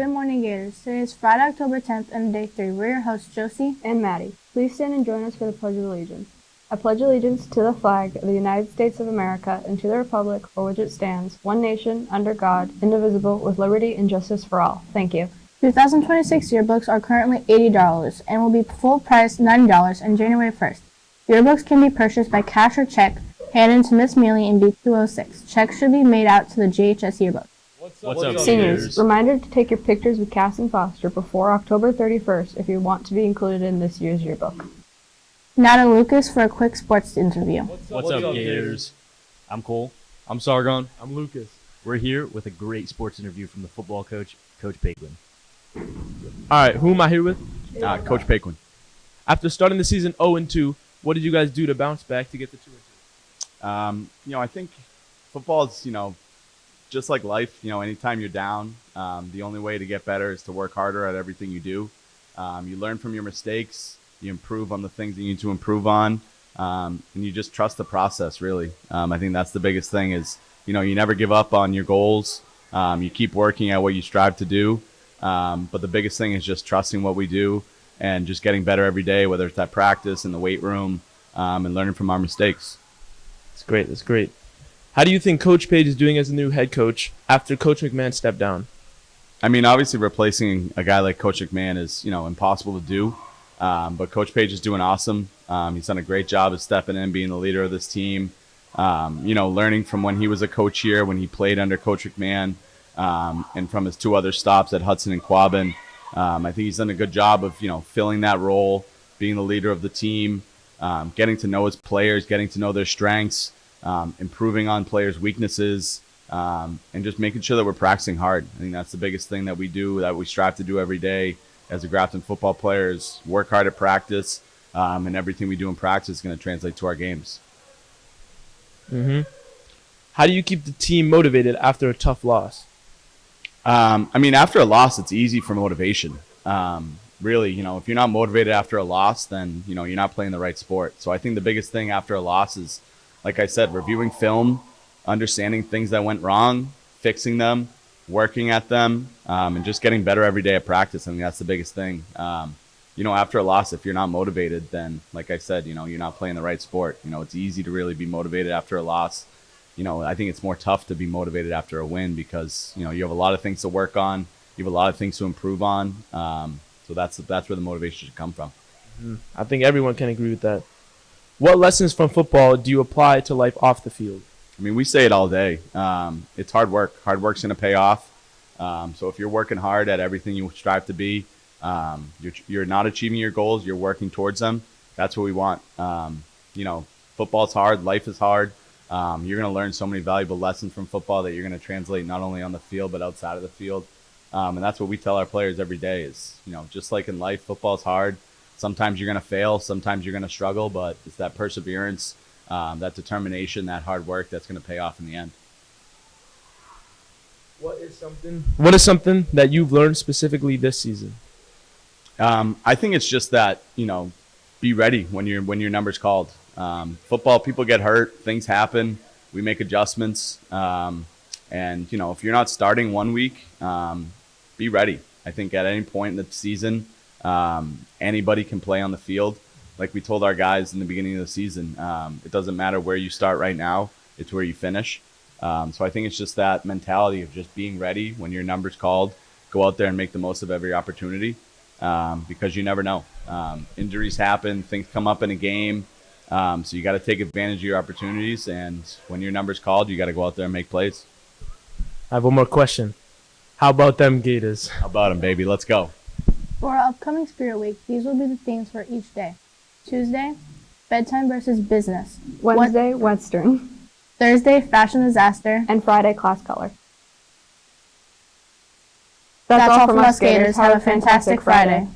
Good morning, Gators. Today is Friday, October 10th, and day 3. We're your hosts, Josie and Maddie. Please stand and join us for the Pledge of Allegiance. I pledge allegiance to the flag of the United States of America and to the republic for which it stands, one nation, under God, indivisible, with liberty and justice for all. Thank you. 2026 yearbooks are currently $80 and will be full price $90 on January 1st. Yearbooks can be purchased by cash or check, handed to Miss Mealy in B206. Checks should be made out to the GHS yearbook. What's up, Seniors, Gators? reminder to take your pictures with Cass and Foster before October 31st if you want to be included in this year's yearbook. Now to Lucas for a quick sports interview. What's up, Gators? I'm Cole. I'm Sargon. I'm Lucas. We're here with a great sports interview from the football coach, Coach Paquin. All right, who am I here with? Coach Paquin. After starting the season 0-2, what did you guys do to bounce back to get the 2-2? I think football is, just like life. Anytime you're down, the only way to get better is to work harder at everything you do. You learn from your mistakes. You improve on the things that you need to improve on, and you just trust the process, really. I think that's the biggest thing is, you never give up on your goals. You keep working at what you strive to do. But the biggest thing is just trusting what we do and just getting better every day, whether it's at practice, in the weight room, and learning from our mistakes. That's great. How do you think Coach Page is doing as a new head coach after Coach McMahon stepped down? I mean, obviously replacing a guy like Coach McMahon is, impossible to do. But Coach Page is doing awesome. He's done a great job of stepping in, being the leader of this team. Learning from when he was a coach here, when he played under Coach McMahon, and from his 2 other stops at Hudson and Quabbin. I think he's done a good job of, filling that role, being the leader of the team, getting to know his players, getting to know their strengths, improving on players' weaknesses, and just making sure that we're practicing hard. I think that's the biggest thing that we do, that we strive to do every day as a Grafton football player is work hard at practice, and everything we do in practice is going to translate to our games. Mm-hmm. How do you keep the team motivated after a tough loss? After a loss, it's easy for motivation. Really, if you're not motivated after a loss, then, you're not playing the right sport. So I think the biggest thing after a loss is, like I said, reviewing film, understanding things that went wrong, fixing them, working at them, and just getting better every day at practice. I think that's the biggest thing. After a loss, if you're not motivated, then, like I said, you're not playing the right sport. It's easy to really be motivated after a loss. I think it's more tough to be motivated after a win because, you have a lot of things to work on. You have a lot of things to improve on. So that's where the motivation should come from. Mm-hmm. I think everyone can agree with that. What lessons from football do you apply to life off the field? We say it all day. It's hard work. Hard work's going to pay off. So if you're working hard at everything you strive to be, you're not achieving your goals, you're working towards them. That's what we want. Football's hard. Life is hard. You're going to learn so many valuable lessons from football that you're going to translate not only on the field but outside of the field. And that's what we tell our players every day is, just like in life, football's hard. Sometimes you're going to fail. Sometimes you're going to struggle, but it's that perseverance, that determination, that hard work that's going to pay off in the end. What is something that you've learned specifically this season? I think it's just that, be ready when your number's called. Football, people get hurt, things happen, we make adjustments. And, if you're not starting 1 week, be ready. I think at any point in the season, anybody can play on the field. Like we told our guys in the beginning of the season, it doesn't matter where you start right now, it's where you finish. So I think it's just that mentality of just being ready when your number's called. Go out there and make the most of every opportunity, because you never know. Injuries happen, things come up in a game. So you got to take advantage of your opportunities, and when your number's called, you got to go out there and make plays. I have one more question. How about them Gators? How about them, baby? Let's go. For our upcoming Spirit Week, these will be the themes for each day. Tuesday, bedtime versus business. Wednesday, Western. Thursday, fashion disaster. And Friday, class color. That's all from us, Gators. Have a fantastic Friday.